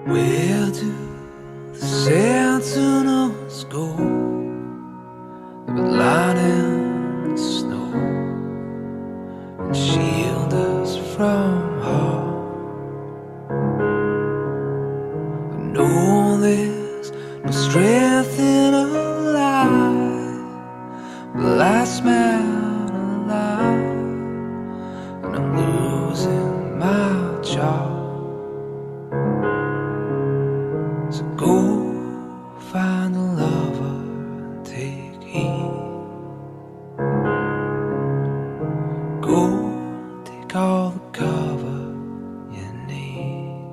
Where do the sentinels go? They've been lying in the snow and shield us from harm. I know there's no strength in a lie, but I smell alive and I'm losing my jaw. So go find a lover and take heed. Go take all the cover you need.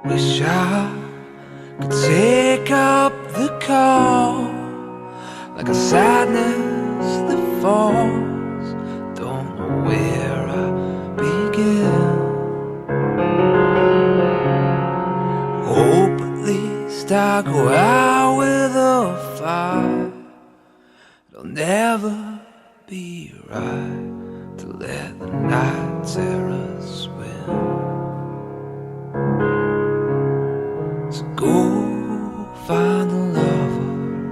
Wish I could take up the call like a sadness that falls. Don't know where I begin. Hope at least I go out with a fire. It'll never be right to let the night terrors win. So go find a lover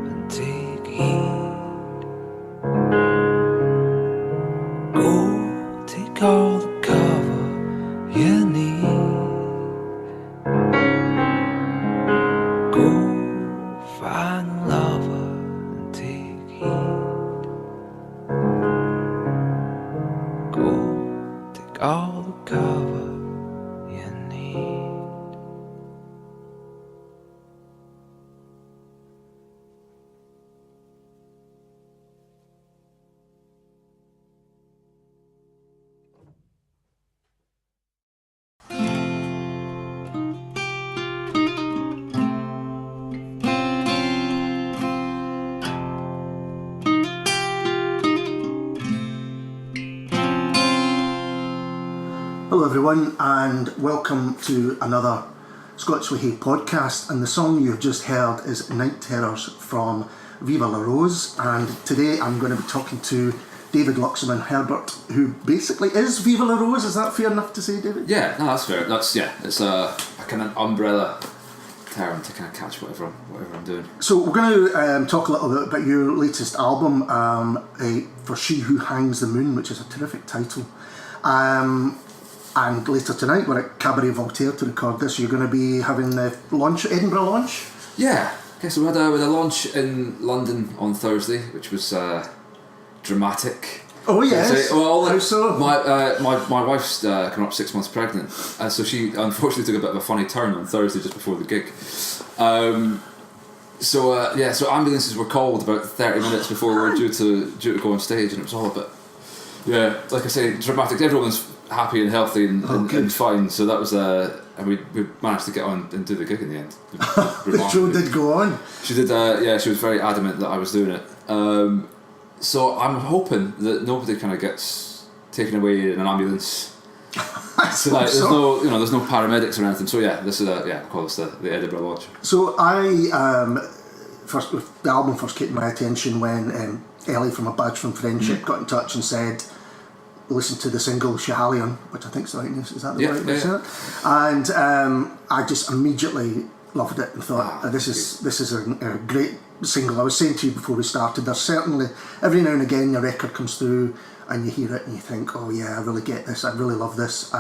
and take heed. Go take all the cover you need. Go find a lover and take heed. Go take all the cover you need. Hello everyone and welcome to another Scots Whay podcast, and the song you've just heard is Night Terrors from Vive La Rose, and today I'm going to be talking to David Luximon-Herbert, who basically is Vive La Rose. Is that fair enough to say, David? Yeah, no, that's fair. It's a kind of umbrella term to kind of catch whatever I'm doing. So we're going to talk a little bit about your latest album, For She Who Hangs the Moon, which is a terrific title. And later tonight we're at Cabaret Voltaire to record this. You're going to be having the launch, Edinburgh launch? Yeah. Okay, so we had a launch in London on Thursday, which was dramatic. Oh yes. How so? My wife's coming up 6 months pregnant, so she unfortunately took a bit of a funny turn on Thursday just before the gig. So ambulances were called about 30 minutes before we were due to go on stage, and it was all a bit, like I say, dramatic. Everyone's happy and healthy and fine, so that was and we managed to get on and do the gig in the end. The show did go on. She did. She was very adamant that I was doing it. So I'm hoping that nobody kind of gets taken away in an ambulance. There's no paramedics or anything. So this is we call this the Edinburgh launch. So the album first came to my attention when Ellie from A Badge from Friendship got in touch and said, listen to the single Schiehallion, which I think is the right name. Is that the right way to say it? And I just immediately loved it and thought, this is a great single. I was saying to you before we started, there's certainly every now and again your record comes through and you hear it and you think, oh yeah, I really get this, I really love this.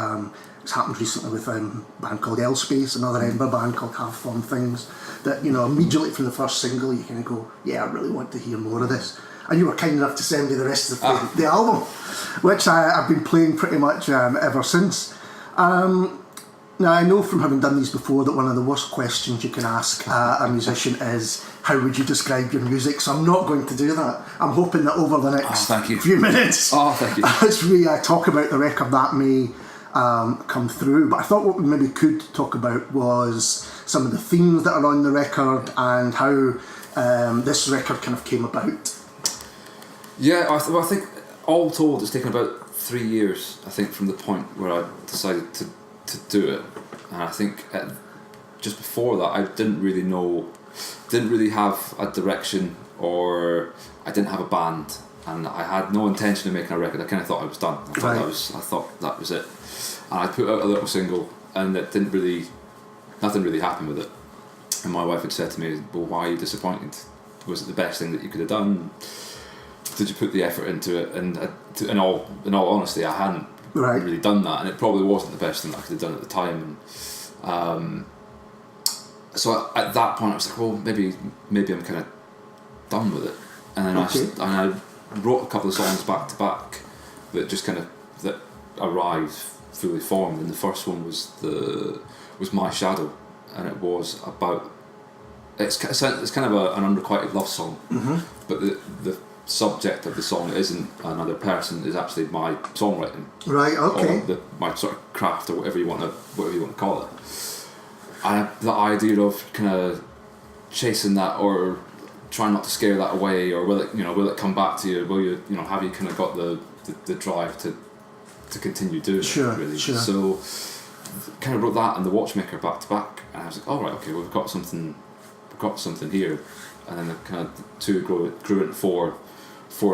It's happened recently with a band called L-Space, another Edinburgh band called Half Formed Things, that immediately from the first single you kind of go, yeah, I really want to hear more of this. And you were kind enough to send me the rest of the album, which I've been playing pretty much ever since. Now, I know from having done these before that one of the worst questions you can ask a musician is, how would you describe your music? So I'm not going to do that. I'm hoping that over the next few minutes, as we talk about the record, that may come through. But I thought what we maybe could talk about was some of the themes that are on the record and how this record kind of came about. Yeah, I think all told it's taken about 3 years, I think, from the point where I decided to do it, and I think just before that I didn't really have a direction, or I didn't have a band, and I had no intention of making a record. I kind of thought I was done. I thought that was it, and I put out a little single, and nothing really happened with it. And my wife had said to me, "Well, why are you disappointed? Was it the best thing that you could have done? Did you put the effort into it?" And in all honesty, I hadn't really done that, and it probably wasn't the best thing that I could have done at the time. And so at that point, I was like, "Well, maybe I'm kind of done with it." And then I wrote a couple of songs back to back that just kind of that arrived fully formed. And the first one was My Shadow, and it was about it's kind of an unrequited love song, but the subject of the song isn't another person, is actually my songwriting, right? Okay, or my sort of craft, or whatever you want to call it. And the idea of kind of chasing that, or trying not to scare that away, or will it come back to you? Will you have you kind of got the drive to continue doing it? Really. Sure. So kind of wrote that and The Watchmaker back to back, and I was like, all right, okay, we've got something here. And then the kind of two grew into four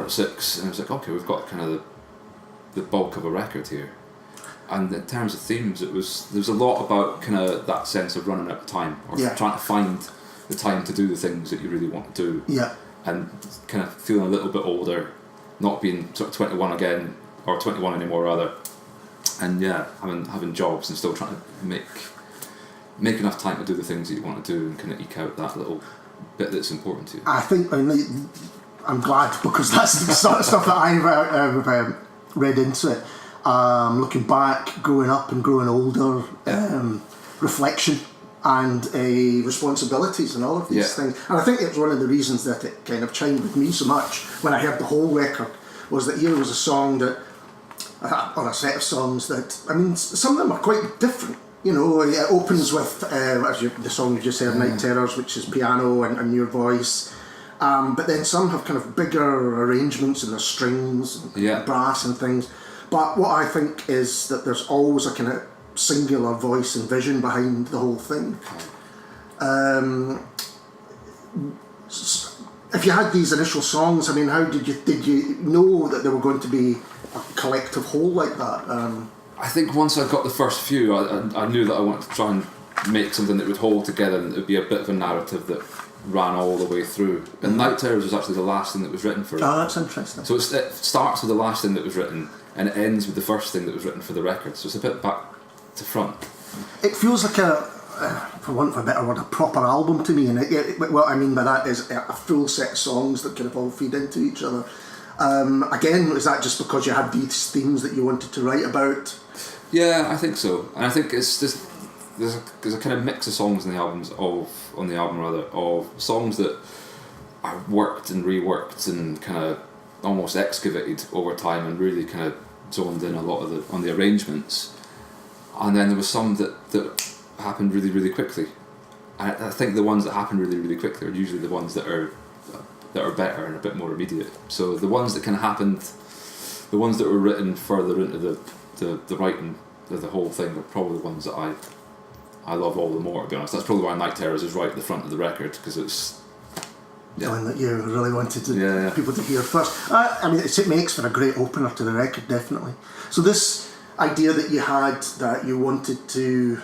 and six, and I was like, okay, we've got kind of the bulk of a record here. And in terms of themes, there was a lot about kind of that sense of running out of time, or trying to find the time to do the things that you really want to do. Yeah. And kind of feeling a little bit older, not being sort of 21 again, or 21 anymore rather. And having jobs and still trying to make enough time to do the things that you want to do, and kind of eke out that little bit that's important to you. I think I'm glad, because that's the sort of stuff that I've read into it. Looking back, growing up and growing older, reflection and responsibilities and all of these things. And I think it was one of the reasons that it kind of chimed with me so much when I heard the whole record, was that here was a song that, or a set of songs that, I mean, some of them are quite different. It opens with the song you just heard, Night Terrors, which is piano and your voice. But then some have kind of bigger arrangements, and there's strings and brass and things. But what I think is that there's always a kind of singular voice and vision behind the whole thing. If you had these initial songs, I mean, how did you know that they were going to be a collective whole like that? I think once I got the first few, I knew that I wanted to try and make something that would hold together, and it would be a bit of a narrative that ran all the way through. And Night Terrors was actually the last thing that was written for it. Oh, that's interesting. So it starts with the last thing that was written, and it ends with the first thing that was written for the record. So it's a bit back to front. It feels like for want of a better word, a proper album to me. And what I mean by that is a full set of songs that kind of all feed into each other. Again, is that just because you had these themes that you wanted to write about? Yeah, I think so. And I think it's just there's a kind of mix of songs on the album of songs that I worked and reworked and kind of almost excavated over time, and really kind of zoned in a lot on the arrangements. And then there was some that happened really, really quickly. And I think the ones that happen really, really quickly are usually the ones that are better and a bit more immediate. So the ones that kind of happened, the ones that were written further into the writing of the whole thing, are probably the ones that I love all the more, to be honest. That's probably why Night Terrors is right at the front of the record, because it's the one that you really wanted people to hear first. I mean, it makes for a great opener to the record, definitely. So this idea that you had, that you wanted to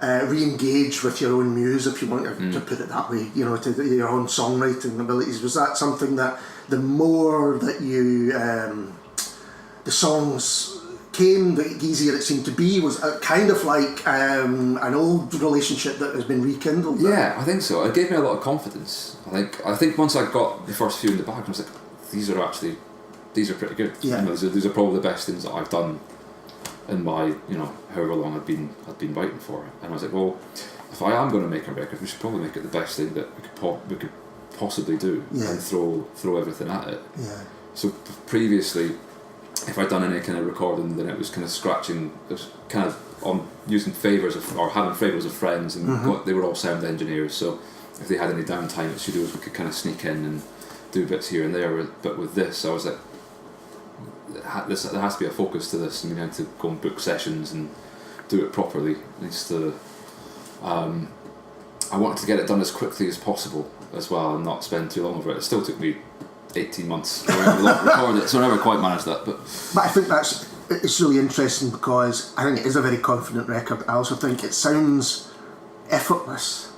re-engage with your own muse, if you want to put it that way, to your own songwriting abilities, was that something that the more that you the songs came, the easier it seemed to be? Was kind of like an old relationship that has been rekindled? Yeah, I think so. It gave me a lot of confidence. I think once I got the first few in the bag, I was like, these are pretty good. Yeah. These are probably the best things that I've done in my, however long I've been writing for it. And I was like, well, if I am going to make a record, we should probably make it the best thing that we could possibly do, and throw everything at it. Yeah. So previously, if I'd done any kind of recording, then it was kind of scratching. It was kind of on using having favours of friends, and they were all sound engineers. So if they had any downtime at studios, we could kind of sneak in and do bits here and there. But with this, I was like, there has to be a focus to this, and we need to go and book sessions and do it properly. It needs to. I wanted to get it done as quickly as possible as well, and not spend too long over it. It still took me 18 months to record it, so I never quite managed that. But I think it's really interesting because I think it is a very confident record. I also think it sounds effortless.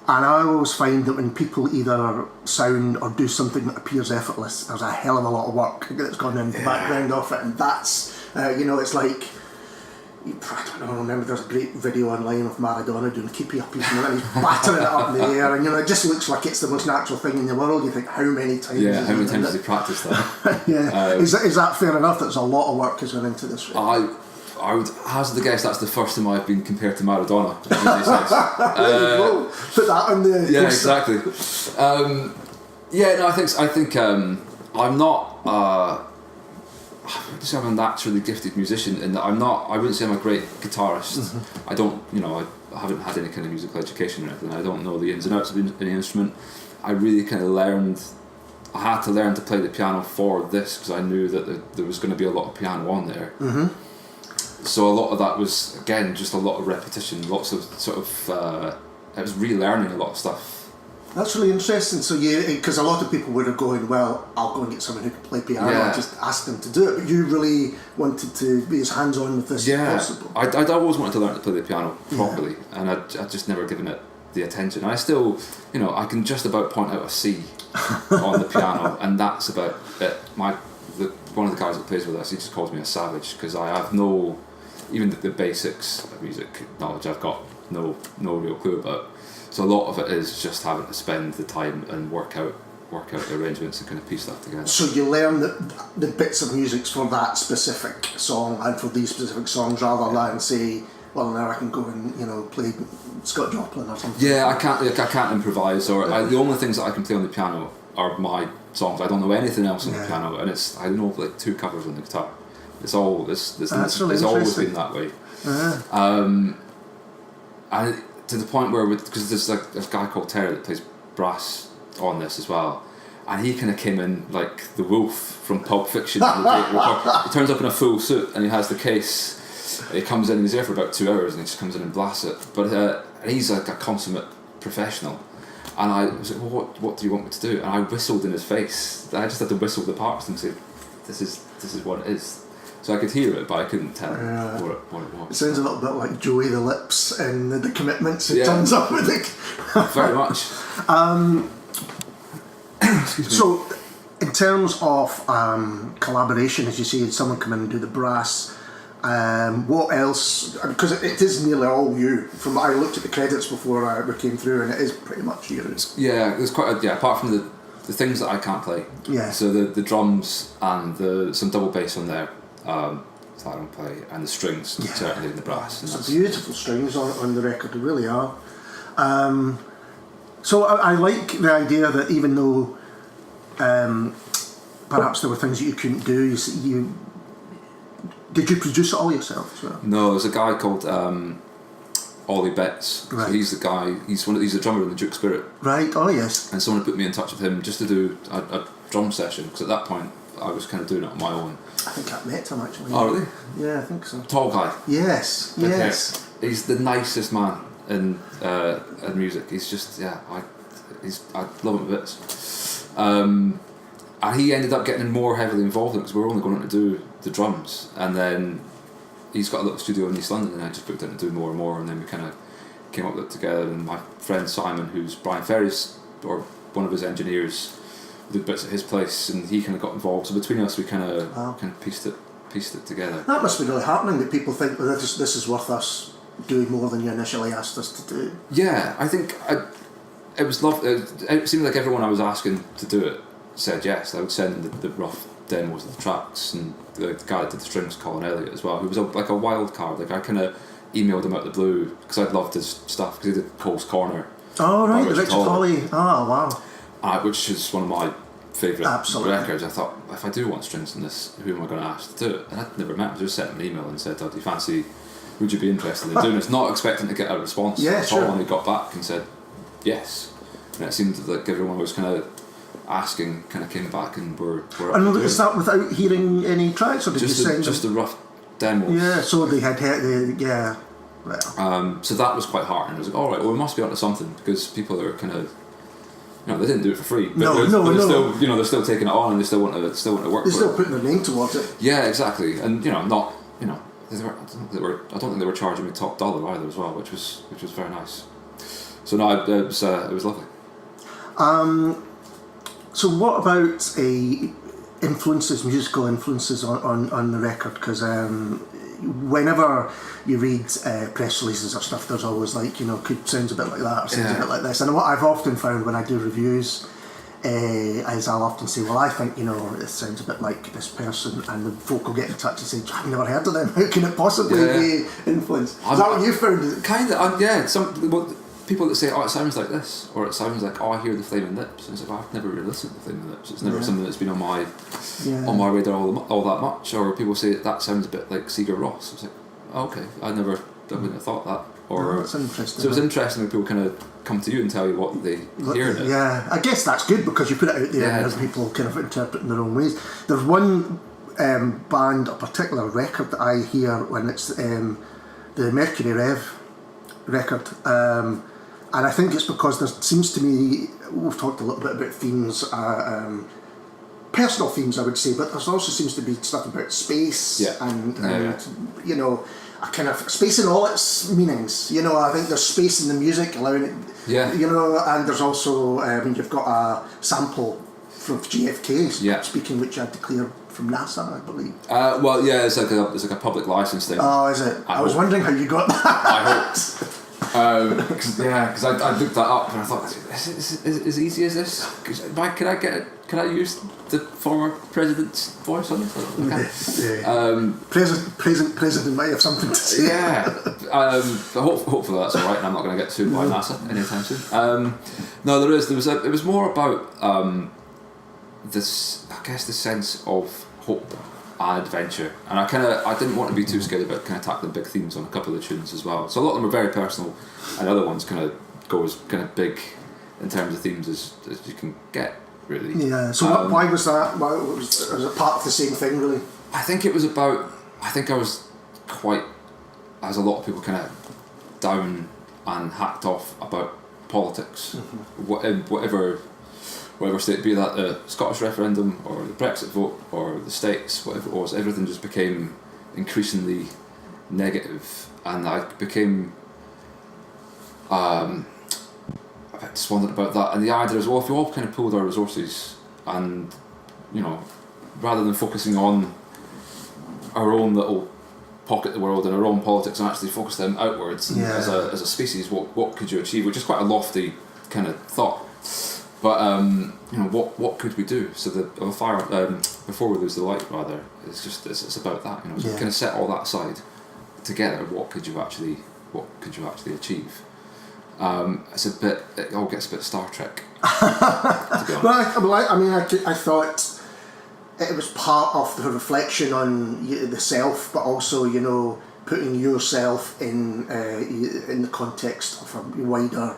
And I always find that when people either sound or do something that appears effortless, there's a hell of a lot of work that's gone in the background of it, and that's, it's like, I don't know, I remember there's a great video online of Maradona doing keepy-uppies and he's battering it up in the air, and it just looks like it's the most natural thing in the world. You think, how many times has he practiced that? Is that fair enough? There's a lot of work has gone into this record? I would hazard the guess that's the first time I've been compared to Maradona. There you go. Put that on the yeah, exactly. I think I'm not. I wouldn't say I'm a naturally gifted musician in that I wouldn't say I'm a great guitarist. Mm-hmm. I don't. I haven't had any kind of musical education or anything. I don't know the ins and outs of any instrument. I really kind of learned. I had to learn to play the piano for this because I knew that there was going to be a lot of piano on there. Mm-hmm. So a lot of that was, again, just a lot of repetition, lots of sort of, I was relearning a lot of stuff. That's really interesting. So because a lot of people would have going, well, I'll go and get someone who can play piano and just ask them to do it. But you really wanted to be as hands-on with this as possible. I'd always wanted to learn to play the piano properly, and I'd just never given it the attention. And I still, I can just about point out a C on the piano, and that's about it. One of the guys that plays with us, he just calls me a savage because I have no... Even the basics of music knowledge I've got no real clue about. So a lot of it is just having to spend the time and work out the arrangements and kind of piece that together. So you learn the bits of music for that specific song and for these specific songs rather than say, well, now I can go and play Scott Joplin or something. Yeah, I can't improvise, or the only things that I can play on the piano are my songs. I don't know anything else on the piano, and I know like 2 covers on the guitar. It's always been that way. Uh-huh. And to the point where, because there's like this guy called Terry that plays brass on this as well, and he kind of came in like the wolf from Pulp Fiction. He turns up in a full suit and he has the case. He comes in and he's there for about 2 hours and he just comes in and blasts it. But he's like a consummate professional. And I was like, well, what do you want me to do? And I whistled in his face. I just had to whistle the parts and say, this is what it is. So I could hear it, but I couldn't tell what it was. It sounds a little bit like Joey the Lips and the Commitments. It turns up with it. Very much. Excuse me. So, in terms of collaboration, as you say, someone come in and do the brass. What else? Because it is nearly all you. From I looked at the credits before we came through, and it is pretty much you. Yeah, there's quite apart from the things that I can't play. Yeah. So the drums and some double bass on there. That I don't play, and the strings, certainly the brass. Some beautiful strings on the record, they really are. So I like the idea that even though perhaps there were things that you couldn't do, did you produce it all yourself as well? No, there's a guy called Ollie Betts. Right. So he's the guy. He's the drummer in the Duke Spirit. Right. Oh yes. And someone put me in touch with him just to do a drum session because at that point I was kind of doing it on my own. I think I met him actually. Oh really? Yeah, I think so. Tall guy. Yes. Yes. He's the nicest man in music. He's just I love him a bit. And he ended up getting more heavily involved in it because we were only going to do the drums, and then he's got a little studio in East London, and I just booked in to do more and more, and then we kind of came up with it together. And my friend Simon, who's Brian Ferry's or one of his engineers, did bits at his place, and he kind of got involved. So between us, we kind of pieced it together. That must be really heartening that people think that this is worth us doing more than you initially asked us to do. Yeah, I think it was lovely. It seemed like everyone I was asking to do it said yes. I would send the rough demos of the tracks, and the guy that did the strings, Colin Elliott, as well, who was like a wild card. Like I kind of emailed him out of the blue because I'd loved his stuff because he did Cole's Corner. Oh right, Richard Hawley. Oh wow. Which is one of my favourite records. I thought, if I do want strings in this, who am I going to ask to do it? And I'd never met him. I just sent him an email and said, do you fancy, would you be interested in doing this? Not expecting to get a response. Yeah, at all. And he got back and said yes. And it seemed like everyone was kind of asking kind of came back and were And is that without hearing any tracks, or did you send just a rough demo? Yeah, so they had yeah. So that was quite heartening. I was like, all right, well, we must be onto something, because people are kind of, they didn't do it for free, but they're still, they're still taking it on, and they still want to work. They're still putting their name towards it. Yeah, exactly, and I don't think they were charging me top dollar either as well, which was very nice. So no, it was lovely. So what about musical influences on the record? Because whenever you read press releases or stuff, there's always like, sounds a bit like that or sounds a bit like this. And what I've often found when I do reviews is I'll often say, well, I think, it sounds a bit like this person, and the folk will get in touch and say, I've never heard of them, how can it possibly be influenced? Is that what you found? Kind of, yeah. People that say, it sounds like this, or it sounds like, I hear the Flaming Lips, and it's like, I've never really listened to the Flaming Lips. It's never something that's been on my radar all that much. Or people say that sounds a bit like Sigur Rós. It's like, okay, I wouldn't have thought that. Or that's interesting. So it's interesting when people kind of come to you and tell you what they hear in it. Yeah, I guess that's good, because you put it out there and there's people kind of interpret in their own ways. There's one band, a particular record that I hear when it's the Mercury Rev record, and I think it's because there seems to me, we've talked a little bit about themes, personal themes I would say, but there also seems to be stuff about space and a kind of space in all its meanings. I think there's space in the music allowing it. And there's also you've got a sample from JFK speaking, which I had to clear from NASA, I believe. It's like a public license thing. Oh, is it? I was wondering how you got that. I hope. Because I looked that up and I thought, is it as easy as this? Can I use the former president's voice on this? President might have something to say. But hopefully that's all right, and I'm not going to get sued by NASA anytime soon. No, it was more about this, I guess, the sense of hope and adventure, and I didn't want to be too scared about kind of tackling big themes on a couple of the tunes as well. So a lot of them are very personal, and other ones kind of go as kind of big in terms of themes as you can get, really. Yeah. So why was that? Was it part of the same thing, really? I think it was about. I think I was quite, as a lot of people, kind of down and hacked off about politics, whatever state, be that the Scottish referendum or the Brexit vote or the States, whatever it was, everything just became increasingly negative, and I became a bit despondent about that. And the idea is, well, if we all kind of pooled our resources and, rather than focusing on our own little pocket of the world and our own politics, and actually focus them outwards as a species, what could you achieve? Which is quite a lofty kind of thought. But what could we do? So the fire before we lose the light, rather, it's about that. So kind of set all that aside together. What could you actually achieve? It's a bit. It all gets a bit Star Trek. I thought it was part of the reflection on the self, but also putting yourself in the context of a wider,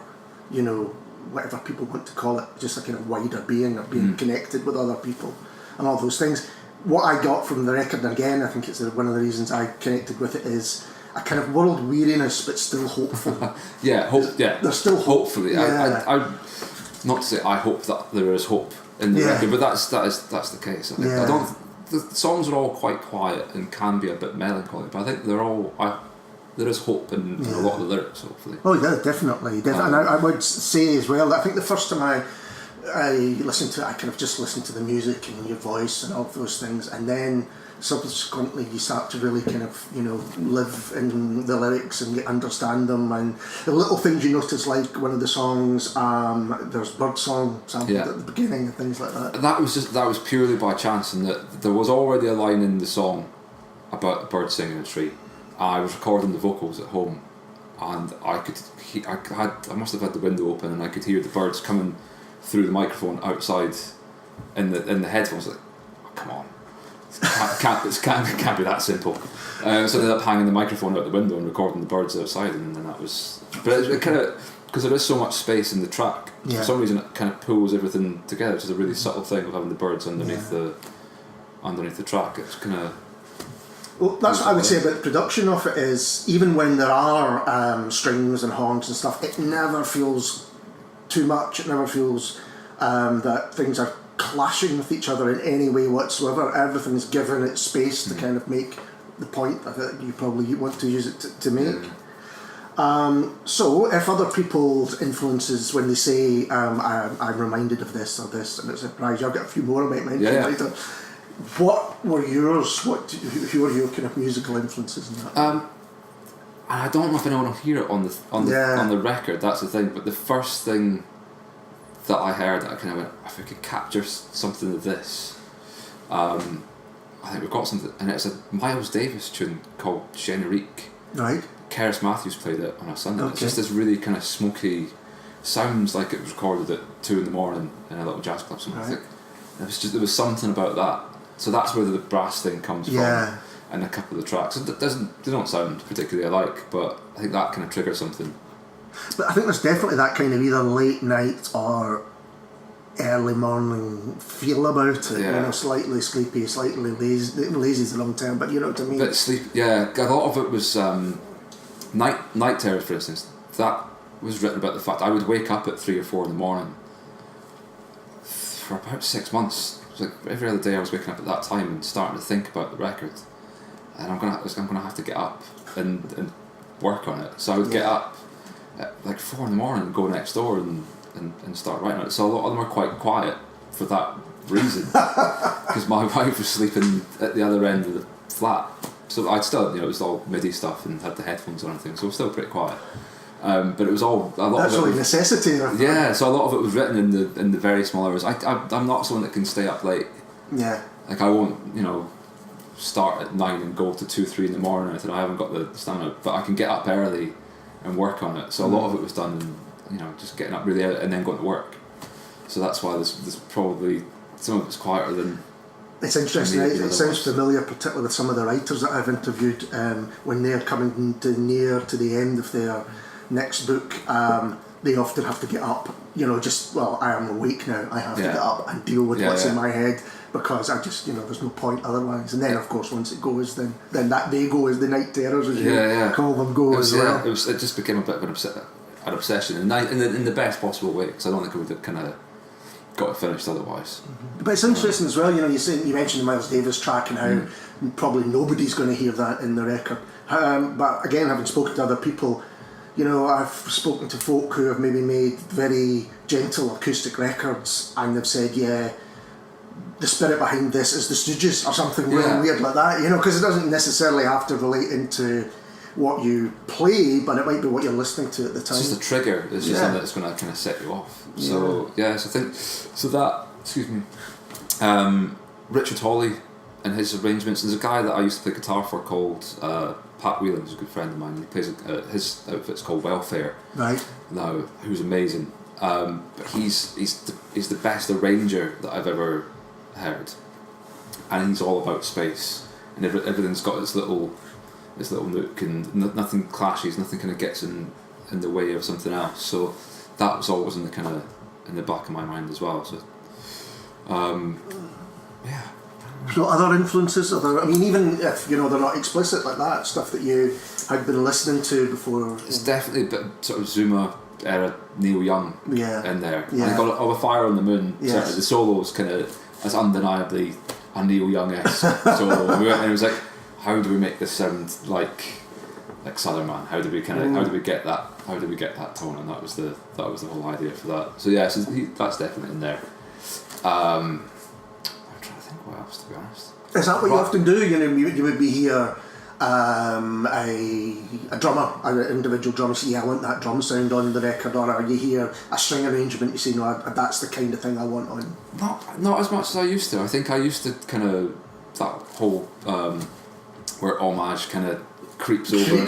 whatever people want to call it, just a kind of wider being, or being connected with other people and all those things. What I got from the record, and again I think it's one of the reasons I connected with it, is a kind of world weariness but still hopeful. There's still hope. Hopefully. I not to say I hope that there is hope in the record, but that's the case. I think the songs are all quite quiet and can be a bit melancholy, but I think there is hope in a lot of the lyrics, hopefully. Oh yeah, definitely. And I would say as well that I think the first time I listened to it, I kind of just listened to the music and your voice and all those things, and then subsequently you start to really kind of live in the lyrics and understand them, and the little things you notice, like one of the songs, there's bird song sampled at the beginning and things like that. That was purely by chance, and that there was already a line in the song about a bird singing in a tree. I was recording the vocals at home, and I must have had the window open, and I could hear the birds coming through the microphone outside in the headphones. Like, oh, come on, it can't be that simple. So I ended up hanging the microphone out the window and recording the birds outside, and then that was. But it kind of, because there is so much space in the track, For some reason, it kind of pulls everything together, which is a really subtle thing of having the birds underneath the track. It's kind of... Well, that's what I would say about the production of it is, even when there are strings and horns and stuff, it never feels too much. It never feels that things are clashing with each other in any way whatsoever. Everything's given its space to kind of make the point that you probably want to use it to make. So if other people's influences, when they say I'm reminded of this or this, and it's a surprise, I've got a few more I might mention later. What were yours? Who were your kind of musical influences in that? And I don't know if anyone will hear it on the record. That's the thing. But the first thing that I heard, that I kind of went, if we could capture something of this, I think we've got something, and it's a Miles Davis tune called Generique. Right. Keris Matthews played it on a Sunday. It's just this really kind of smoky, sounds like it was recorded at 2 a.m. in a little jazz club somewhere. I think there was something about that. So that's where the brass thing comes from, and a couple of the tracks. They don't sound particularly alike, but I think that kind of triggers something. But I think there's definitely that kind of either late night or early morning feel about it. You know, slightly sleepy, slightly lazy. Lazy is the wrong term, but you know what I mean. But a lot of it was Night Terrors, for instance. That was written about the fact I would wake up at 3 or 4 in the morning for about 6 months. It was like every other day I was waking up at that time and starting to think about the record, and I'm gonna have to get up and work on it. So I would get up at like 4 in the morning and go next door and start writing on it. So a lot of them are quite quiet for that reason, because my wife was sleeping at the other end of the flat. So I'd still, it was all MIDI stuff and had the headphones on and things, so it was still pretty quiet. But it was all a lot. That's of it really necessity. Yeah, so a lot of it was written in the very small hours. I'm not someone that can stay up late. Yeah. Like I won't, start at 9 and go to 2, 3 in the morning or anything. I haven't got the stamina, but I can get up early and work on it. So a lot of it was done, just getting up really early and then going to work. So that's why there's probably some of it's quieter than. It's interesting. It sounds familiar, particularly with some of the writers that I've interviewed. When they're coming near to the end of their next book, they often have to get up. I am awake now. I have to get up and deal with what's in my head, because I just, there's no point otherwise. And then, of course, once it goes, then that day goes, the night terrors, as you call them, go as well. It just became a bit of an obsession, in the best possible way, because I don't think I would have kind of got it finished otherwise. But it's interesting as well, you mentioned the Miles Davis track and how probably nobody's going to hear that in the record. But again, having spoken to other people, I've spoken to folk who have maybe made very gentle acoustic records, and they've said, the spirit behind this is the Stooges or something really weird like that, because it doesn't necessarily have to relate into what you play, but it might be what you're listening to at the time. It's just a trigger. It's just something that's going to kind of set you off. So so I think that. Excuse me. Richard Hawley and his arrangements. There's a guy that I used to play guitar for called Pat Whelan, who's a good friend of mine. He plays his outfit's called Welfare. Right. Now, who's amazing. But he's the best arranger that I've ever heard, and he's all about space, and everything's got its little nook, and nothing clashes, nothing kind of gets in the way of something else. So that was always in the back of my mind as well. So So other influences, even if they're not explicit like that, stuff that you had been listening to before. It's definitely a bit sort of Zuma era, Neil Young in there. Yeah. I got Of a Fire on the Moon. Yes. Certainly the solo's kind of as undeniably a Neil Young-esque solo. And it was like, how do we make this sound like Southern Man? How do we get that? How do we get that tone? And that was the whole idea for that. So that's definitely in there. I'm trying to think what else, to be honest. Is that what you often do? You would be here, a drummer, an individual drummer, say, I want that drum sound on the record, or you hear a string arrangement, you say, no, that's the kind of thing I want on. Not as much as I used to. I think I used to kind of, that whole, where homage kind of creeps over.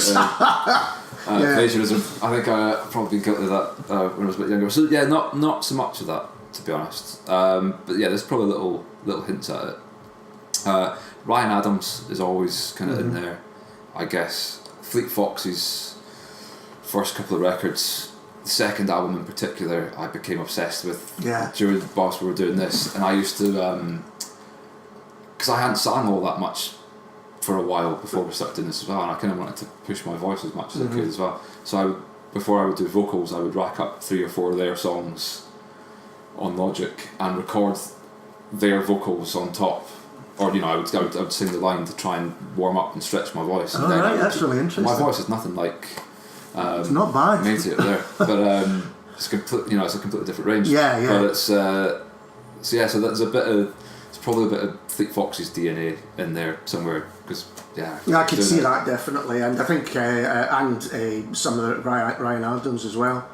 Plagiarism. I think I probably guilty of that when I was a bit younger. So not so much of that, to be honest. But there's probably little hints at it. Ryan Adams is always kind of in there, I guess. Fleet Fox's first couple of records, the second album in particular, I became obsessed with. Yeah. During whilst we were doing this, and I used to, because I hadn't sang all that much for a while before we started doing this as well, and I kind of wanted to push my voice as much as I could as well. So before I would do vocals, I would rack up 3 or 4 of their songs on Logic and record their vocals on top. Or, you know, I would sing the line to try and warm up and stretch my voice. And then right, that's really interesting. My voice is nothing like... it's not bad. Made it there. But it's it's a completely different range. Yeah. But it's... so that's a bit of... It's probably a bit of Fleet Fox's DNA in there somewhere. Because, yeah, I could see that definitely. And I think... some of Ryan Adams as well.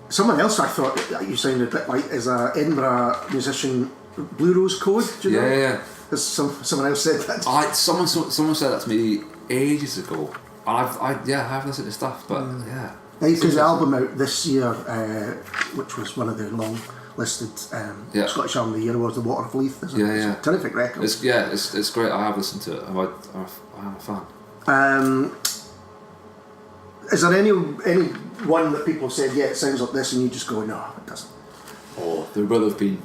Someone else I thought that you sounded a bit like is a Edinburgh musician... Blue Rose Code, do you know? Yeah. Has someone else said that? Someone said that to me ages ago. And I have listened to stuff, but yeah. He put the album out this year, which was one of the long listed Scottish Album of the Year awards, The Water of Leith. It's a terrific record. It's great. I have listened to it. I'm a fan. Is there any one that people have said, yeah, it sounds like this, and you just go, no, it doesn't? Oh, there will have been.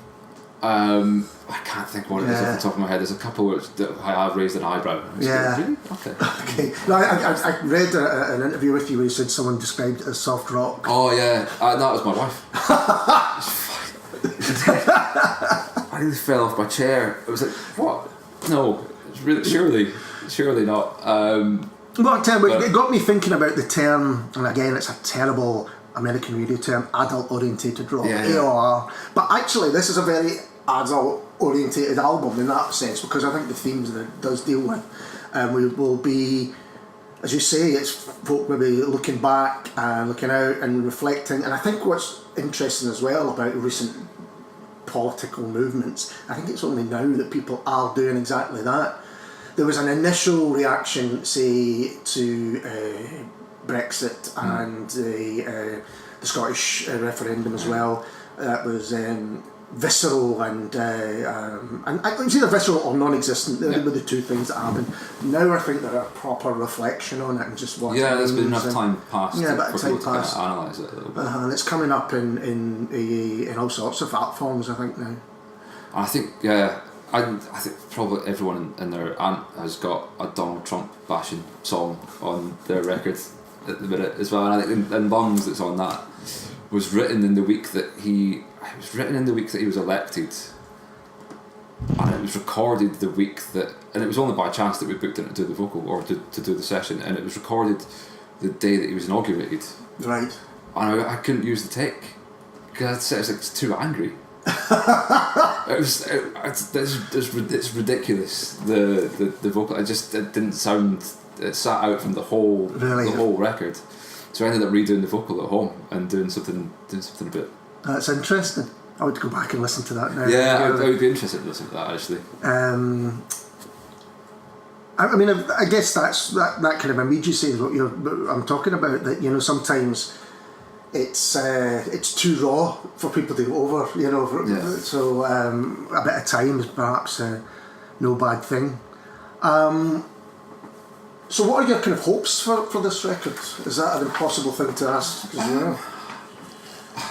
I can't think what it is off the top of my head. There's a couple that I have raised an eyebrow. Really? Okay. No, I read an interview with you where you said someone described it as soft rock. Oh yeah, that was my wife. I nearly fell off my chair. It was like, what? No, it's really, surely not. It got me thinking about the term, and again, it's a terrible American radio term, adult orientated rock, AOR. But actually, this is a very adult orientated album in that sense, because I think the themes that it does deal with we will be, as you say, it's folk maybe looking back and looking out and reflecting. And I think what's interesting as well about recent political movements, I think it's only now that people are doing exactly that. There was an initial reaction, say, to Brexit and the Scottish referendum as well. That was visceral and it's either visceral or non-existent. They were the two things that happened. Now I think there are a proper reflection on it and just watching. Yeah, there's been enough time passed for people to kind of analyse it a little bit. And it's coming up in all sorts of art forms, I think now. I think I think probably everyone and their aunt has got a Donald Trump bashing song on their record at the minute as well, and I think in Lungs that's on that was written in the week that he was elected, and it was recorded the week that, and it was only by chance that we booked him to do the vocal or to do the session, and it was recorded the day that he was inaugurated. Right. And I couldn't use the take because it's too angry. It's ridiculous. The vocal, it didn't sound. It sat out from the whole record, so I ended up redoing the vocal at home and doing something a bit. That's interesting. I would go back and listen to that now. Yeah, I would be interested to listen to that actually. I mean, I guess that kind of immediacy is what I'm talking about. That sometimes it's too raw for people to go over. So a bit of time is perhaps no bad thing. So what are your kind of hopes for this record? Is that an impossible thing to ask as well?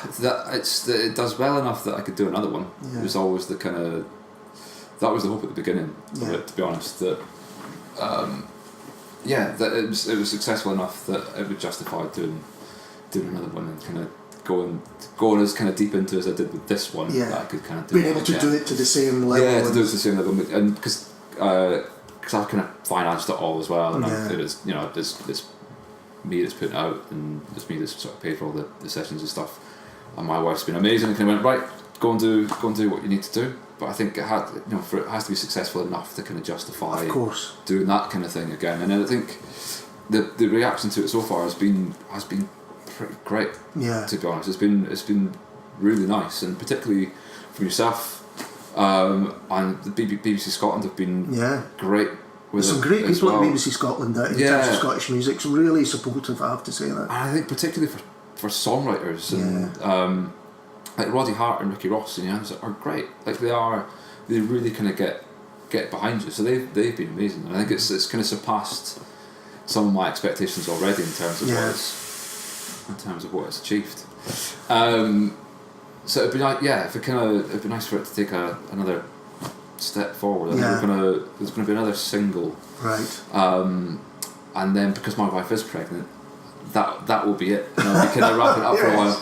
It does well enough that I could do another one. Yeah. It was always that was the hope at the beginning of it, to be honest. That that it was successful enough that it would justify doing another one and kind of going as kind of deep into as I did with this one. Yeah. That I could kind of do being able to do it to the same level. Yeah, to do it to the same level, and because I've kind of financed it all as well, and it's me that's putting it out, and it's me that's sort of paid for all the sessions and stuff. And my wife's been amazing and kind of went, right, go and do what you need to do. But I think it has to be successful enough to kind of justify, of course, doing that kind of thing again. And I think the reaction to it so far has been pretty great. Yeah. To be honest, it's been really nice, and particularly from yourself. And the BBC Scotland have been great. With some great people at BBC Scotland in terms of Scottish music. It's really supportive, I have to say that. And I think particularly for songwriters and like Roddy Hart and Ricky Ross and are great. Like they really kind of get behind you. So they've been amazing. And I think it's kind of surpassed some of my expectations already in terms of what in terms of what it's achieved. So it'd be like, it'd be nice for it to take another step forward. And there's gonna be another single, right? And then because my wife is pregnant, that will be it. You know, we kind of wrap it up for a while.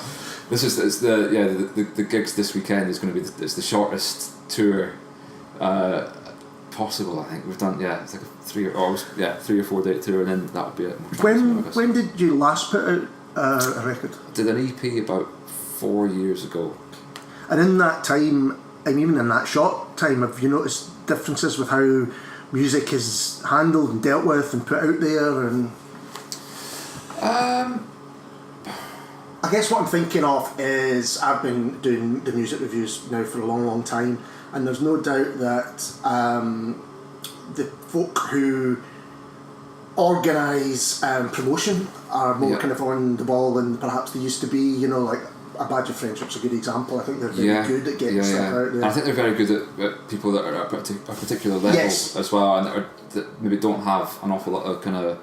The gigs this weekend is going to be it's the shortest tour possible. I think we've done it's like a 3 or 4 day tour, and then that will be it. When did you last put out a record? I did an EP about 4 years ago. And in that time, and even in that short time, have you noticed differences with how music is handled and dealt with and put out there? And I guess what I'm thinking of is I've been doing the music reviews now for a long, long time, and there's no doubt that the folk who organise promotion are more kind of on the ball than perhaps they used to be. You know, like A Badge of Friendship's a good example. I think they're very good at getting stuff out there. I think they're very good at people that are at a particular level as well, and that maybe don't have an awful lot of kind of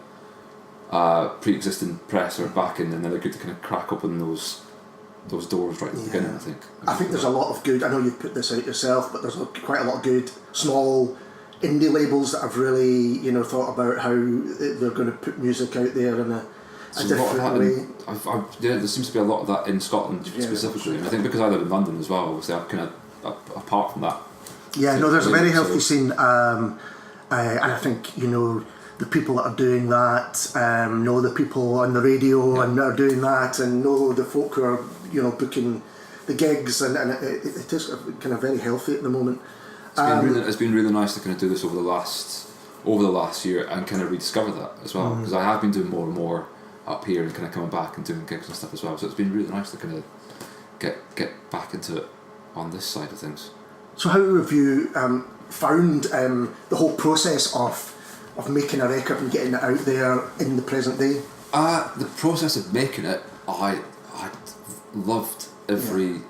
pre-existing press or backing, and then they're good to kind of crack open those doors right at the beginning. I think there's a lot of good. I know you've put this out yourself, but there's quite a lot of good small indie labels that have really thought about how they're going to put music out there in a different way. There seems to be a lot of that in Scotland specifically, and I think because I live in London as well, obviously I'm kind of apart from that. There's a very healthy scene, and I think the people that are doing that know the people on the radio and are doing that, and know the folk who are booking the gigs, and it is kind of very healthy at the moment. It's been really nice to kind of do this over the last year and kind of rediscover that as well, because I have been doing more and more up here and kind of coming back and doing gigs and stuff as well. So it's been really nice to kind of get back into it on this side of things. So how have you found the whole process of making a record and getting it out there in the present day? The process of making it, I've loved every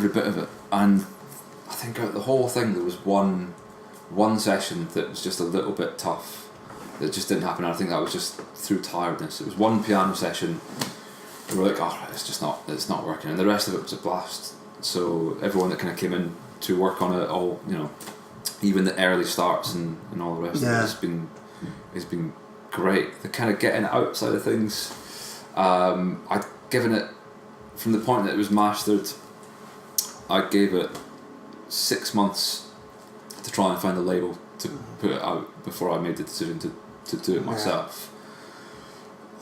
bit of it, and I think out of the whole thing there was one session that was just a little bit tough, that just didn't happen, and I think that was just through tiredness. It was one piano session, we were like, it's not working, and the rest of it was a blast. So everyone that kind of came in to work on it, all even the early starts and all the rest of it has been great. The kind of getting it outside of things, I'd given it, from the point that it was mastered, I gave it 6 months to try and find a label to put it out before I made the decision to do it myself.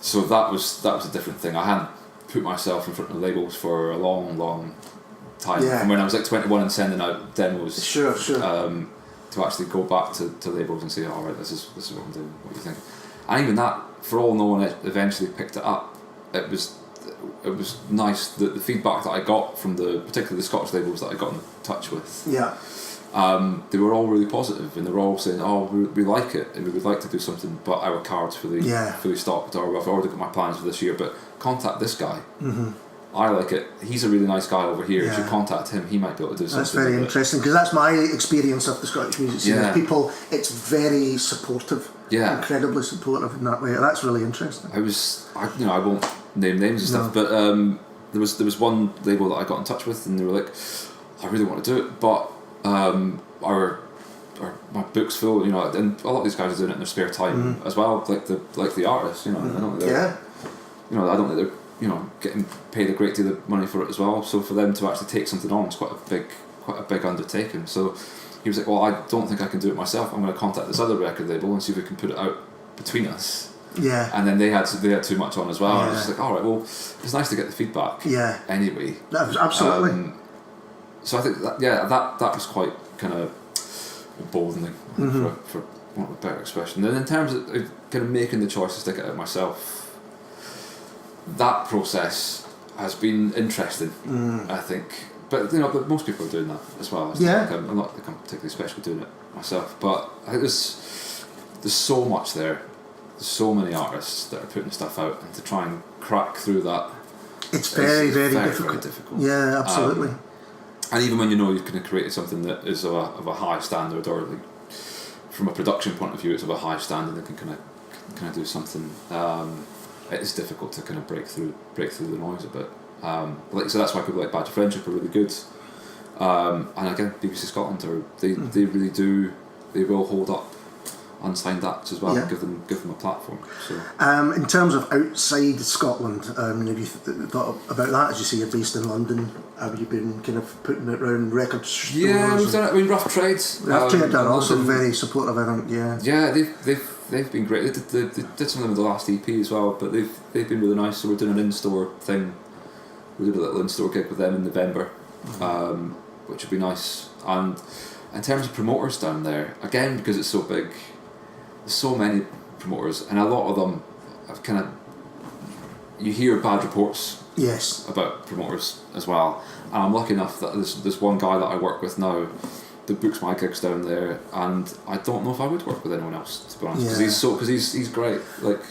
So that was a different thing. I hadn't put myself in front of labels for a long time, from when I was like 21 and sending out demos. Sure. To actually go back to labels and say, all right, this is what I'm doing. What do you think? And even that, for all no one eventually picked it up. It was nice that the feedback that I got from particularly the Scottish labels that I got in touch with. They were all really positive, and they were all saying, we like it and we would like to do something, but our cards fully stocked, or I've already got my plans for this year, but contact this guy. I like it. He's a really nice guy over here. You should contact him. He might be able to do something. That's very interesting, because that's my experience of the Scottish music scene. People, it's very supportive. Incredibly supportive in that way. That's really interesting. I won't name names and stuff, but there was one label that I got in touch with, and they were like, I really want to do it, but my book's full, and a lot of these guys are doing it in their spare time as well, like the artists, I don't think they're, I don't think they're getting paid a great deal of money for it as well. So for them to actually take something on is quite a big undertaking. So he was like, well, I don't think I can do it myself. I'm going to contact this other record label and see if we can put it out between us. And then they had too much on as well. And I was just like, all right, well, it's nice to get the feedback. Anyway. Absolutely. So I think that was quite kind of emboldening, for want of a better expression. And in terms of kind of making the choice to stick it out myself, that process has been interesting, I think. But but most people are doing that as well. I'm not like I'm particularly special doing it myself, but I think there's so much there. There's so many artists that are putting stuff out, and to try and crack through that, it's very difficult. Very difficult. Yeah, absolutely. And even when you've kind of created something that is of a high standard, or like from a production point of view, it's of a high standard, and can kind of do something it's difficult to kind of break through the noise a bit. So that's why people like Badge of Friendship are really good. And again, BBC Scotland they really do. They will hold up unsigned acts as well, and give them a platform. So in terms of outside Scotland, have you thought about that? As you say, you're based in London. Have you been kind of putting it around record stores? Yeah, we've done it. I mean, Rough Trade. Rough Trade are also very supportive. I think. Yeah, they've been great. They did some of them in the last EP as well, but they've been really nice. So we're doing an in-store thing. We did a little in-store gig with them in November, which would be nice. And in terms of promoters down there, again, because it's so big, there's so many promoters, and a lot of them have kind of, you hear bad reports about promoters as well. And I'm lucky enough that there's one guy that I work with now that books my gigs down there, and I don't know if I would work with anyone else, to be honest, because he's great. Like,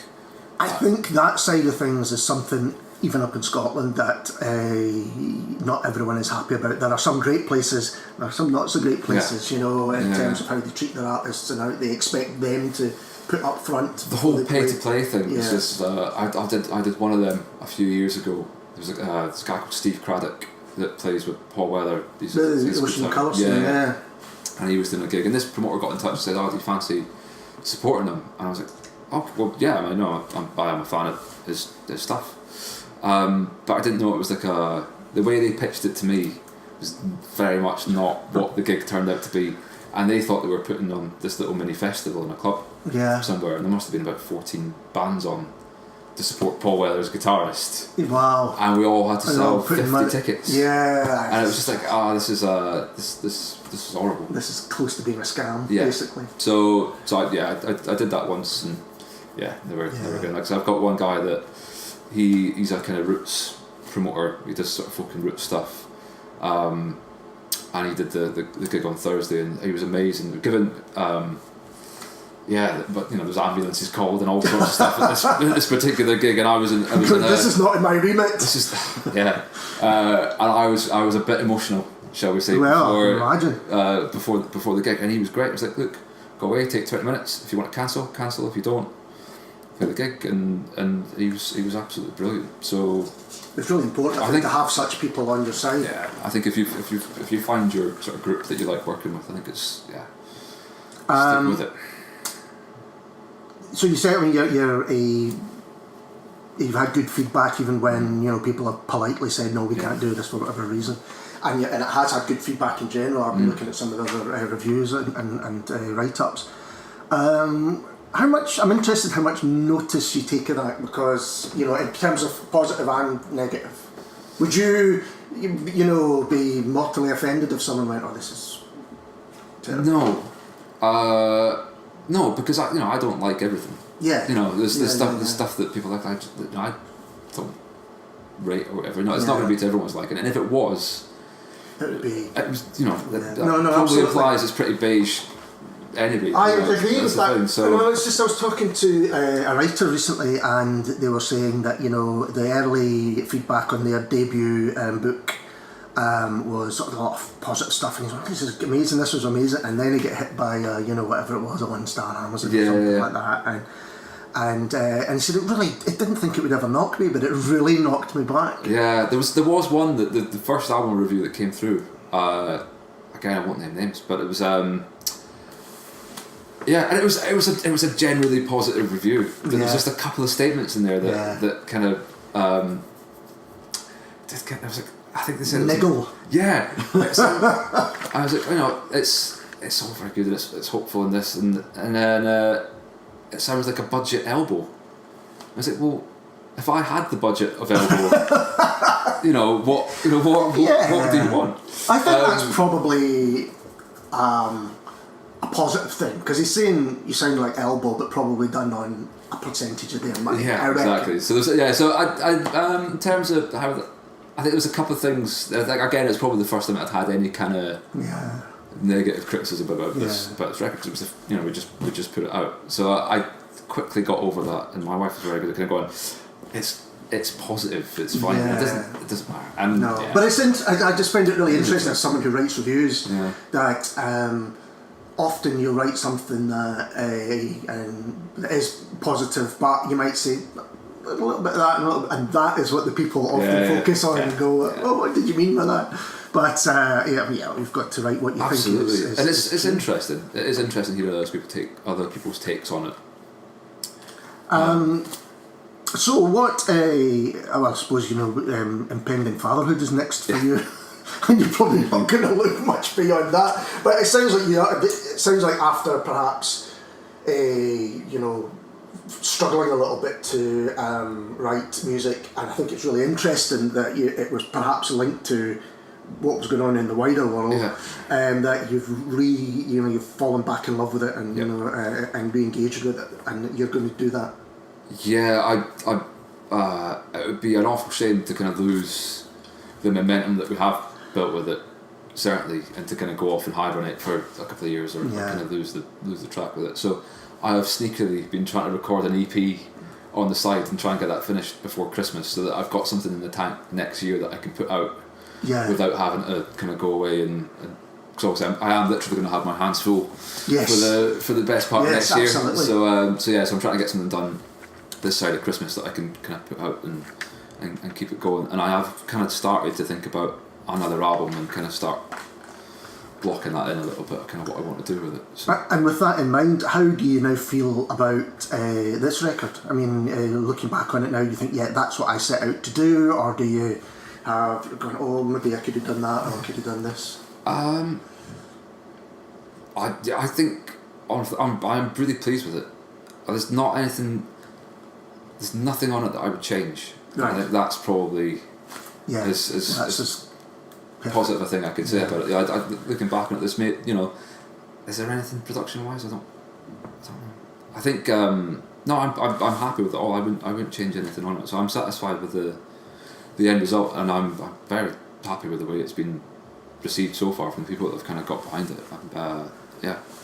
I think that side of things is something, even up in Scotland, that not everyone is happy about. There are some great places, there are some not so great places, in terms of how they treat their artists and how they expect them to put up front. The whole pay-to-play thing is just, I did one of them a few years ago. There was this guy called Steve Craddock that plays with Paul Weller. He's and he was doing a gig, and this promoter got in touch and said, "Oh, do you fancy supporting him?" And I was like, "Oh, well, yeah, I know, I am a fan of his stuff." But I didn't know it was like the way they pitched it to me was very much not what the gig turned out to be, and they thought they were putting on this little mini festival in a club somewhere, and there must have been about 14 bands on to support Paul Weller's guitarist. Wow! And we all had to sell 50 tickets. Yeah, and it was just like, this is horrible. This is close to being a scam, basically. So I did that once, and they were good. Like, so I've got one guy that he's a kind of roots promoter. He does sort of folk and roots stuff, and he did the gig on Thursday, and he was amazing. Given but there was ambulances called and all sorts of stuff at this particular gig, and I was in. This is not in my remit. This is and I was a bit emotional, shall we say? Well, imagine before the gig, and he was great. I was like, look, go away, take 20 minutes. If you want to cancel. If you don't, play the gig, and he was absolutely brilliant. So it's really important, I think, to have such people on your side. Yeah, I think if you find your sort of group that you like working with, I think it's stick with it. So you certainly you've had good feedback, even when people have politely said no, we can't do this for whatever reason, and it has had good feedback in general. I've been looking at some of the other reviews and write-ups. I'm interested how much notice you take of that, because in terms of positive and negative, would you be mortally offended if someone went, "Oh, this is terrible"? No, because I don't like everything. Yeah. There's stuff that people like. I don't rate or whatever. No, it's not going to be to everyone's liking. And if it was, it would be. It was. That probably absolutely implies it's pretty beige. Anyway, I agree with that. It's just I was talking to a writer recently, and they were saying that the early feedback on their debut book was sort of a lot of positive stuff, and he's like, "This is amazing, this was amazing," and then he get hit by whatever it was, a 1-star Amazon or something like that, and he said it didn't think it would ever knock me, but it really knocked me back. Yeah, there was one that the first album review that came through. Again, I won't name names, but it was. And it was a generally positive review. But there was just a couple of statements in there that kind of I was like, I think they said niggle. I was like, it's all very good and it's hopeful in this, and then it sounds like a budget elbow. I was like, well, if I had the budget of elbow, what do you want? I think that's probably a positive thing, because he's saying you sound like elbow, but probably done on a percentage of their money. Yeah, exactly. So I in terms of how, I think there was a couple of things. Like, again, it's probably the first time I'd had any kind of negative criticism about this record. Because it was we just put it out. So I quickly got over that, and my wife was very good at kind of going, it's positive, it's fine. It doesn't matter. And, but I just find it really interesting as someone who writes reviews that. Often you'll write something that is positive, but you might say, a little bit of that, and that is what the people often focus on and go, oh, what did you mean by that? But we've got to write what you think is. And it's interesting. It is interesting hearing other people's takes on it. So what? I suppose impending fatherhood is next for you, and you're probably not going to look much beyond that. But it sounds like after perhaps struggling a little bit to write music, and I think it's really interesting that it was perhaps linked to what was going on in the wider world, and that you've you've fallen back in love with it, and and re-engaged with it, and you're going to do that. Yeah, it would be an awful shame to kind of lose the momentum that we have built with it, certainly, and to kind of go off and hibernate for a couple of years, or kind of lose the track with it. So I have sneakily been trying to record an EP on the side and try and get that finished before Christmas, so that I've got something in the tank next year that I can put out without having to kind of go away and because obviously I am literally going to have my hands full for the best part of next year. Absolutely. So I'm trying to get something done this side of Christmas that I can kind of put out and keep it going. And I have kind of started to think about another album and kind of start blocking that in a little bit, kind of what I want to do with it. So. And with that in mind, how do you now feel about this record? I mean, looking back on it now, you think, that's what I set out to do, or do you have gone, oh, maybe I could have done that, or I could have done this? I think I'm really pleased with it. There's nothing on it that I would change. Right. I think that's probably as positive a thing I could say about it. Looking back on it, this made, is there anything production wise? I don't know. I think I'm happy with it all. I wouldn't change anything on it. So I'm satisfied with the end result, and I'm very happy with the way it's been received so far from the people that have kind of got behind it.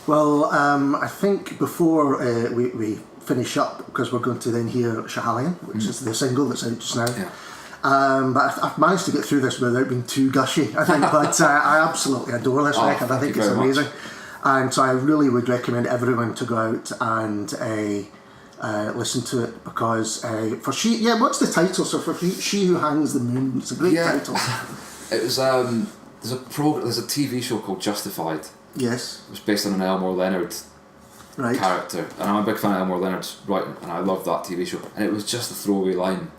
Well, I think before we finish up, because we're going to then hear Schiehallion, which is the single that's out just now. Yeah. But I've managed to get through this without being too gushy, I think. But I absolutely adore this record. I think it's amazing. And so I really would recommend everyone to go out and listen to it, because for what's the title? So for She Who Hangs the Moon, it's a great title. It was there's a TV show called Justified. Yes. It was based on an Elmore Leonard character, and I'm a big fan of Elmore Leonard's writing, and I love that TV show. And it was just a throwaway line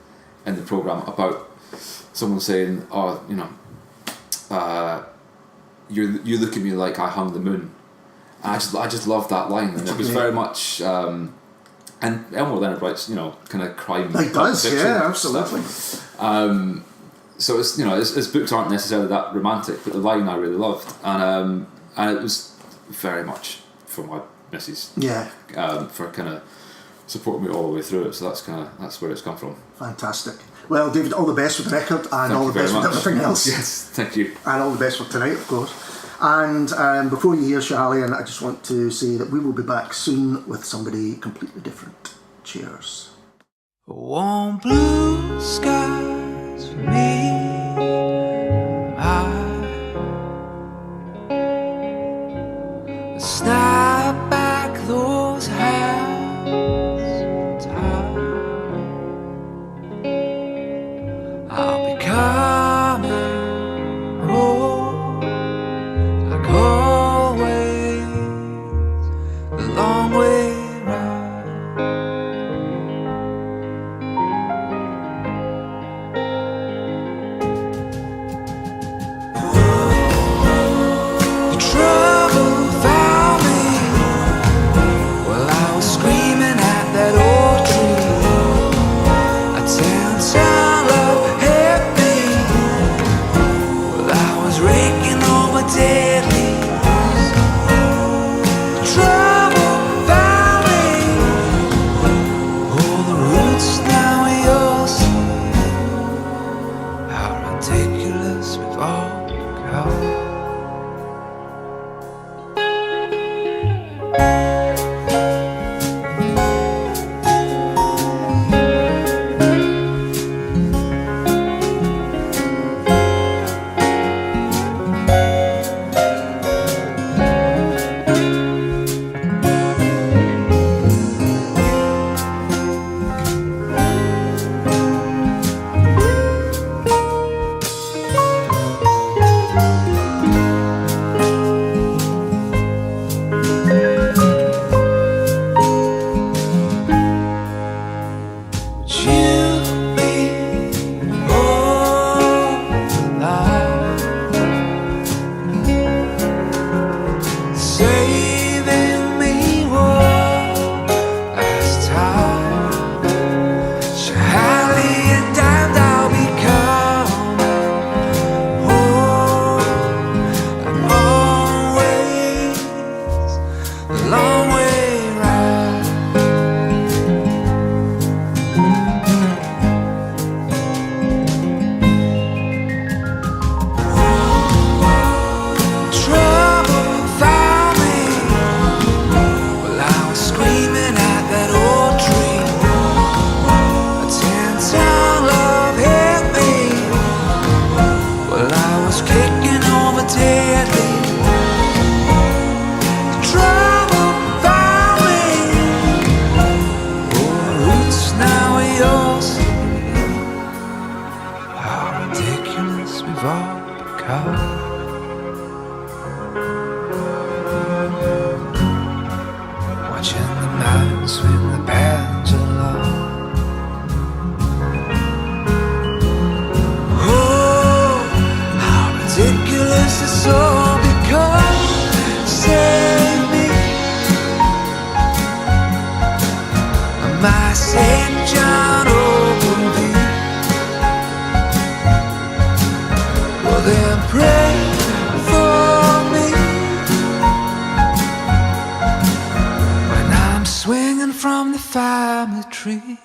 in the programme about someone saying, you look at me like I hung the moon. And I just loved that line, and it was very much and Elmore Leonard writes kind of crime. He does, absolutely. So it's his books aren't necessarily that romantic, but the line I really loved, and it was very much for my missus. For kind of supporting me all the way through it. So that's where it's come from. Fantastic. Well, David, all the best with the record, and all the best with everything else. Yes, thank you. And all the best for tonight, of course. And before you hear Schiehallion, I just want to say that we will be back soon with somebody completely different. Cheers. Warm blue skies for me. Snap back those hands. I'll be coming home, like always, the long way round. St. John Ogilvy. Well, then pray for me when I'm swinging from the family tree.